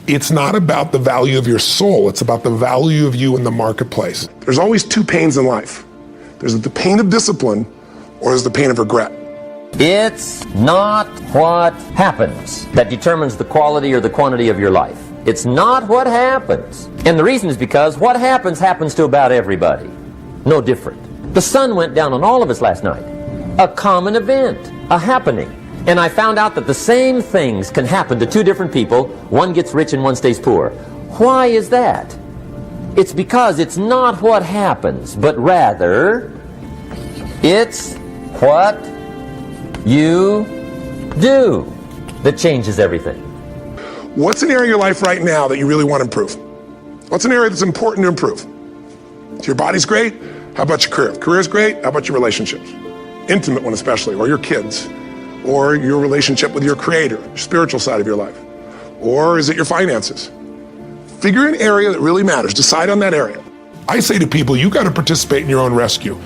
It's not about the value of your soul. It's about the value of you in the marketplace. There's always two pains in life. There's the pain of discipline or there's the pain of regret. It's not what happens that determines the quality or the quantity of your life. It's not what happens. And the reason is because what happens to about everybody. No different. The sun went down on all of us last night. A common event, a happening. And I found out that the same things can happen to two different people. One gets rich and one stays poor. Why is that? It's because it's not what happens, but rather it's what you do that changes everything. What's an area of your life right now that you really want to improve? What's an area that's important to improve? So your body's great. How about your career? Career's great. How about your relationships? Intimate one especially, or your kids, or your relationship with your creator, your spiritual side of your life. Or is it your finances? Figure an area that really matters. Decide on that area. I say to people, you've got to participate in your own rescue.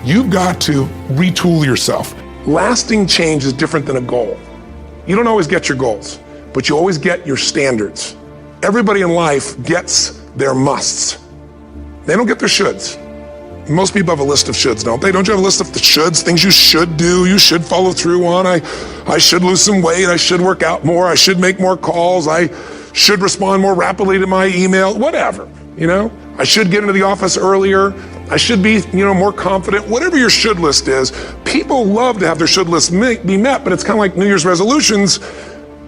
You've got to retool yourself. Lasting change is different than a goal. You don't always get your goals, but you always get your standards. Everybody in life gets their musts. They don't get their shoulds. Most people have a list of shoulds, don't they? Don't you have a list of the shoulds, things you should do, you should follow through on? I should lose some weight, I should work out more, I should make more calls, I should respond more rapidly to my email, whatever, you know? I should get into the office earlier, I should be, more confident. Whatever your should list is, people love to have their should list be met, but it's kind of like New Year's resolutions.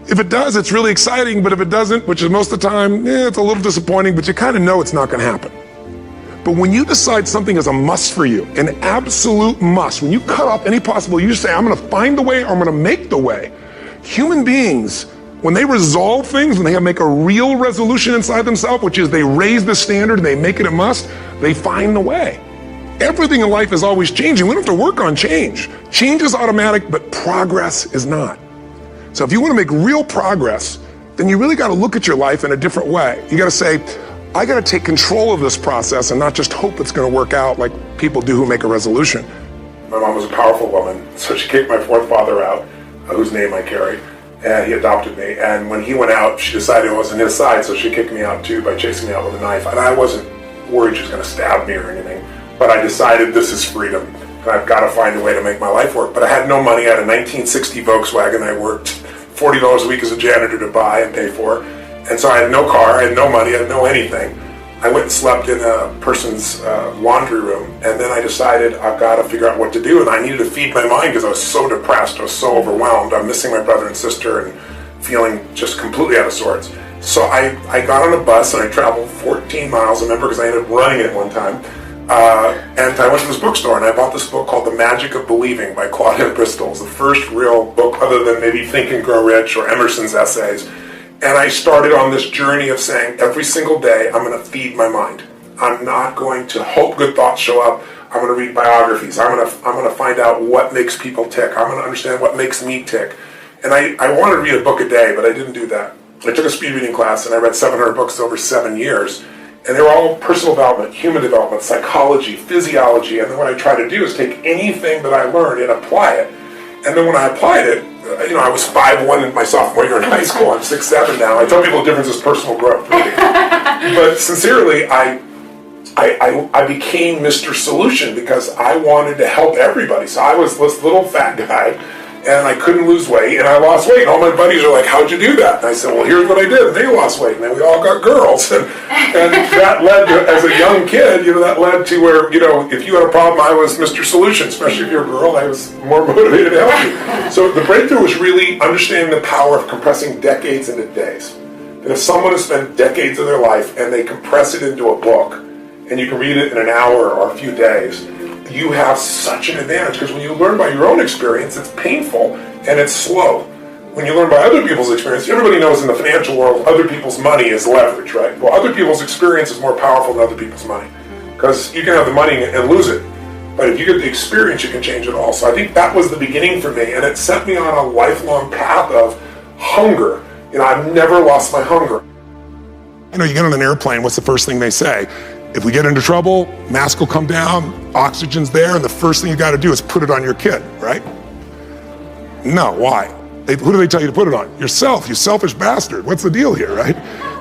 If it does, it's really exciting, but if it doesn't, which is most of the time, it's a little disappointing, but you kind of know it's not going to happen. But when you decide something is a must for you, an absolute must, when you cut off any possible, you say, I'm going to find the way or I'm going to make the way. Human beings, when they resolve things, when they make a real resolution inside themselves, which is they raise the standard and they make it a must, they find the way. Everything in life is always changing. We don't have to work on change. Change is automatic, but progress is not. So if you want to make real progress, then you really got to look at your life in a different way. You got to say, I got to take control of this process and not just hope it's going to work out like people do who make a resolution. My mom was a powerful woman, so she kicked my fourth father out, whose name I carry, and he adopted me. And when he went out, she decided it wasn't his side, so she kicked me out too by chasing me out with a knife. And I wasn't worried she was going to stab me or anything, but I decided this is freedom, and I've got to find a way to make my life work. But I had no money. I had a 1960 Volkswagen I worked $40 a week as a janitor to buy and pay for. And so I had no car, I had no money, I had no anything. I went and slept in a person's laundry room, and then I decided I've got to figure out what to do, and I needed to feed my mind because I was so depressed, I was so overwhelmed, I'm missing my brother and sister and feeling just completely out of sorts. So I got on a bus and I traveled 14 miles, I remember, because I ended up running it one time, and I went to this bookstore and I bought this book called The Magic of Believing by Claudia Bristol. It's the first real book other than maybe Think and Grow Rich or Emerson's essays. And I started on this journey of saying every single day I'm going to feed my mind. I'm not going to hope good thoughts show up. I'm going to read biographies. I'm going to find out what makes people tick. I'm going to understand what makes me tick. And I wanted to read a book a day, but I didn't do that. I took a speed reading class and I read 700 books over 7 years. And they were all personal development, human development, psychology, physiology. And then what I try to do is take anything that I learned and apply it. And then when I applied it, I was 5'1" in my sophomore year in high school. I'm 6'7" now. I tell people the difference is personal growth. Really. But sincerely, I became Mr. Solution because I wanted to help everybody. So I was this little fat guy, and I couldn't lose weight, and I lost weight. And all my buddies are like, how'd you do that? And I said, well, here's what I did. And they lost weight, and then we all got girls. And that led to, as a young kid, that led to where, if you had a problem, I was Mr. Solution. Especially if you're a girl, I was more motivated to help you. So the breakthrough was really understanding the power of compressing decades into days. And if someone has spent decades of their life and they compress it into a book, and you can read it in an hour or a few days, you have such an advantage, because when you learn by your own experience, it's painful and it's slow. When you learn by other people's experience, everybody knows in the financial world, other people's money is leverage, right? Well, other people's experience is more powerful than other people's money, because you can have the money and lose it. But if you get the experience, you can change it all. So I think that was the beginning for me, and it set me on a lifelong path of hunger. I've never lost my hunger. You get on an airplane, what's the first thing they say? If we get into trouble, mask will come down, oxygen's there, and the first thing you got to do is put it on your kid, right? No, why? Who do they tell you to put it on? Yourself, you selfish bastard. What's the deal here, right?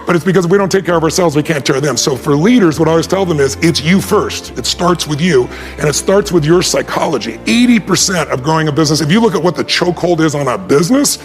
But it's because if we don't take care of ourselves, we can't take care of them. So for leaders, what I always tell them is, it's you first. It starts with you, and it starts with your psychology. 80% of growing a business, if you look at what the chokehold is on a business,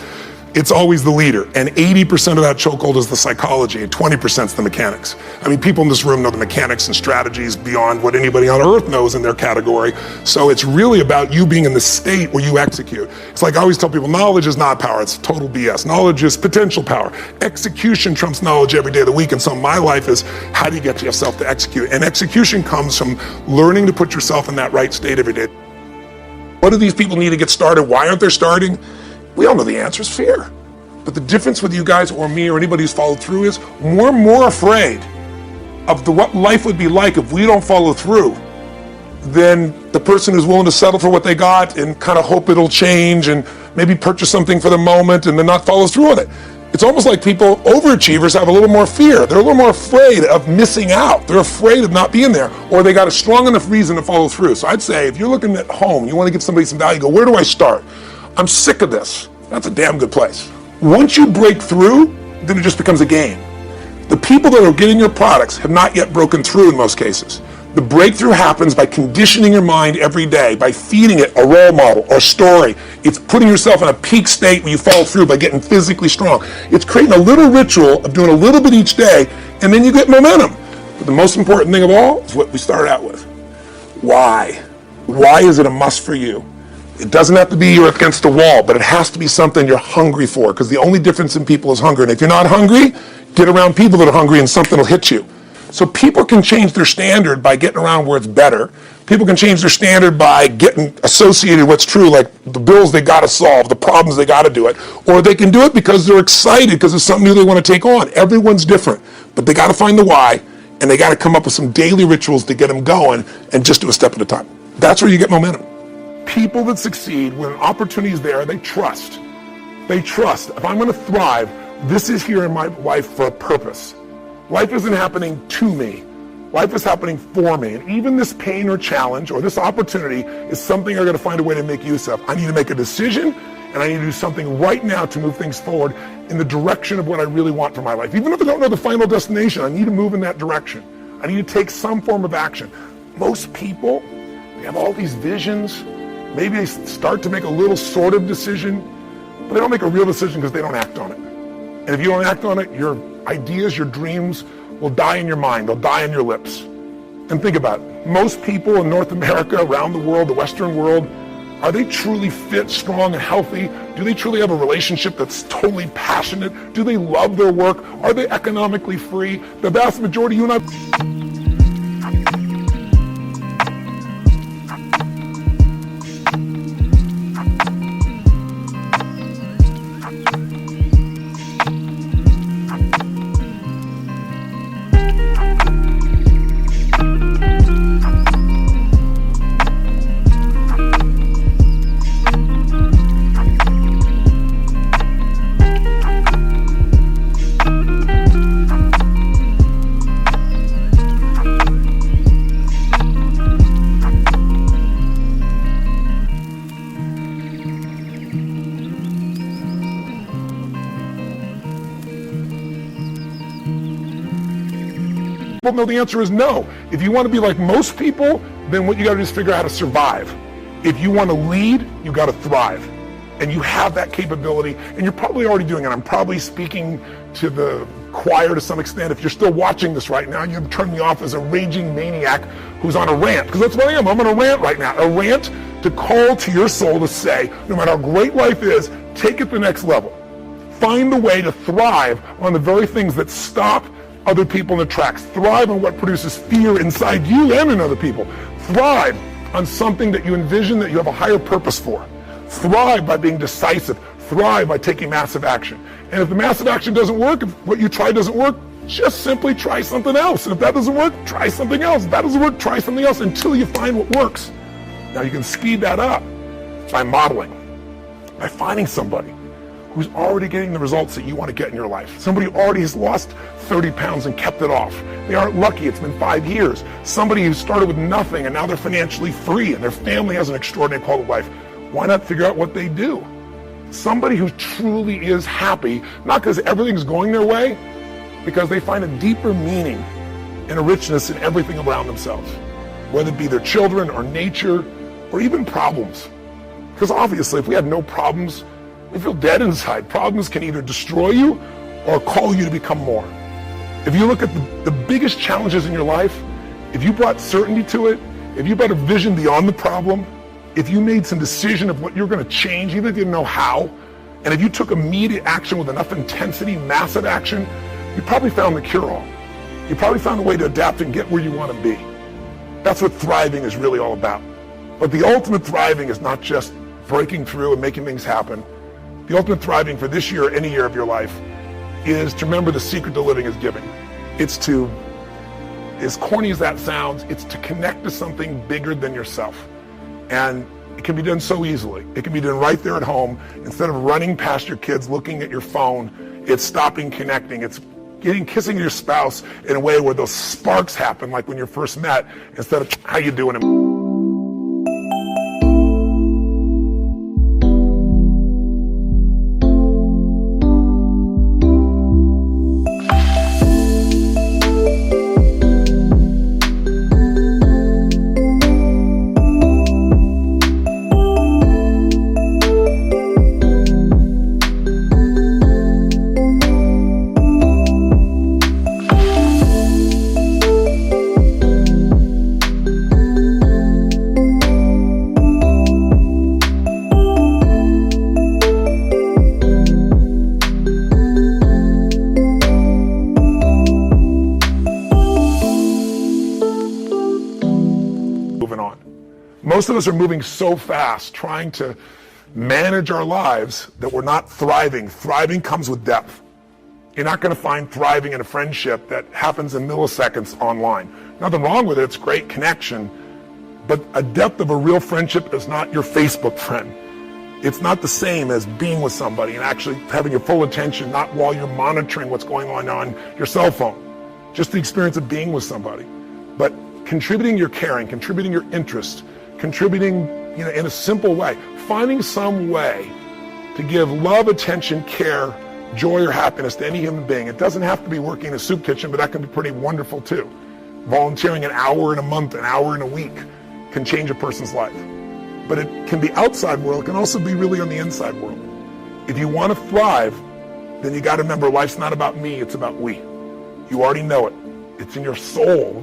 it's always the leader. And 80% of that chokehold is the psychology, and 20% is the mechanics. I mean, people in this room know the mechanics and strategies beyond what anybody on earth knows in their category. So it's really about you being in the state where you execute. It's like I always tell people, knowledge is not power, it's total BS. Knowledge is potential power. Execution trumps knowledge every day of the week. And so my life is, how do you get yourself to execute? And execution comes from learning to put yourself in that right state every day. What do these people need to get started? Why aren't they starting? We all know the answer is fear. But the difference with you guys or me or anybody who's followed through is we're more afraid of what life would be like if we don't follow through than the person who's willing to settle for what they got and kind of hope it'll change and maybe purchase something for the moment and then not follow through on it. It's almost like people, overachievers, have a little more fear. They're a little more afraid of missing out. They're afraid of not being there, or they got a strong enough reason to follow through. So I'd say if you're looking at home, you want to give somebody some value, go, where do I start? I'm sick of this. That's a damn good place. Once you break through, then it just becomes a game. The people that are getting your products have not yet broken through in most cases. The breakthrough happens by conditioning your mind every day, by feeding it a role model or story. It's putting yourself in a peak state where you follow through by getting physically strong. It's creating a little ritual of doing a little bit each day, and then you get momentum. But the most important thing of all is what we started out with. Why? Why is it a must for you? It doesn't have to be you're against the wall, but it has to be something you're hungry for, because the only difference in people is hunger. And if you're not hungry, get around people that are hungry and something will hit you. So people can change their standard by getting around where it's better. People can change their standard by getting associated with what's true, like the bills they got to solve, the problems they got to do it. Or they can do it because they're excited because it's something new they want to take on. Everyone's different, but they got to find the why, and they got to come up with some daily rituals to get them going and just do a step at a time. That's where you get momentum. People that succeed, when an opportunity is there, they trust. They trust. If I'm going to thrive, this is here in my life for a purpose. Life isn't happening to me. Life is happening for me. And even this pain or challenge or this opportunity is something I'm going to find a way to make use of. I need to make a decision, and I need to do something right now to move things forward in the direction of what I really want for my life. Even if I don't know the final destination, I need to move in that direction. I need to take some form of action. Most people, they have all these visions. Maybe they start to make a little sort of decision, but they don't make a real decision because they don't act on it. And if you don't act on it, your ideas, your dreams will die in your mind. They'll die on your lips. And think about it. Most people in North America, around the world, the Western world, are they truly fit, strong, and healthy? Do they truly have a relationship that's totally passionate? Do they love their work? Are they economically free? The vast majority, you and I... No, the answer is no. If you want to be like most people, then what you got to do is figure out how to survive. If you want to lead, you got to thrive. And you have that capability, and you're probably already doing it. I'm probably speaking to the choir to some extent. If you're still watching this right now, you've turned me off as a raging maniac who's on a rant, because that's what I am. I'm on a rant right now. A rant to call to your soul to say, no matter how great life is, take it to the next level. Find a way to thrive on the very things that stop other people in their tracks. Thrive on what produces fear inside you and in other people. Thrive on something that you envision that you have a higher purpose for. Thrive by being decisive. Thrive by taking massive action. And if the massive action doesn't work, if what you try doesn't work, just simply try something else. And if that doesn't work, try something else. If that doesn't work, try something else until you find what works. Now you can speed that up by modeling, by finding somebody who's already getting the results that you want to get in your life. Somebody who already has lost 30 pounds and kept it off. They aren't lucky, it's been 5 years. Somebody who started with nothing and now they're financially free and their family has an extraordinary quality of life. Why not figure out what they do? Somebody who truly is happy, not because everything's going their way, because they find a deeper meaning and a richness in everything around themselves, whether it be their children or nature or even problems. Because obviously, if we had no problems, we feel dead inside. Problems can either destroy you or call you to become more. If you look at the biggest challenges in your life, if you brought certainty to it, if you brought a vision beyond the problem, if you made some decision of what you're going to change, even if you didn't know how, and if you took immediate action with enough intensity, massive action, you probably found the cure-all. You probably found a way to adapt and get where you want to be. That's what thriving is really all about. But the ultimate thriving is not just breaking through and making things happen. The ultimate thriving for this year or any year of your life is to remember the secret to living is giving. It's to, as corny as that sounds, it's to connect to something bigger than yourself. And it can be done so easily. It can be done right there at home. Instead of running past your kids, looking at your phone, it's stopping connecting. It's kissing your spouse in a way where those sparks happen, like when you first met, instead of how you doing. Most of us are moving so fast, trying to manage our lives, that we're not thriving. Thriving comes with depth. You're not going to find thriving in a friendship that happens in milliseconds online. Nothing wrong with it, it's great connection. But a depth of a real friendship is not your Facebook friend. It's not the same as being with somebody and actually having your full attention, not while you're monitoring what's going on your cell phone. Just the experience of being with somebody. But contributing your caring, contributing your interest, contributing, in a simple way, finding some way to give love, attention, care, joy, or happiness to any human being. It doesn't have to be working in a soup kitchen, but that can be pretty wonderful too. Volunteering an hour in a month, an hour in a week can change a person's life. But it can be outside world, it can also be really on the inside world. If you want to thrive, then you got to remember life's not about me, it's about we. You already know it. It's in your soul.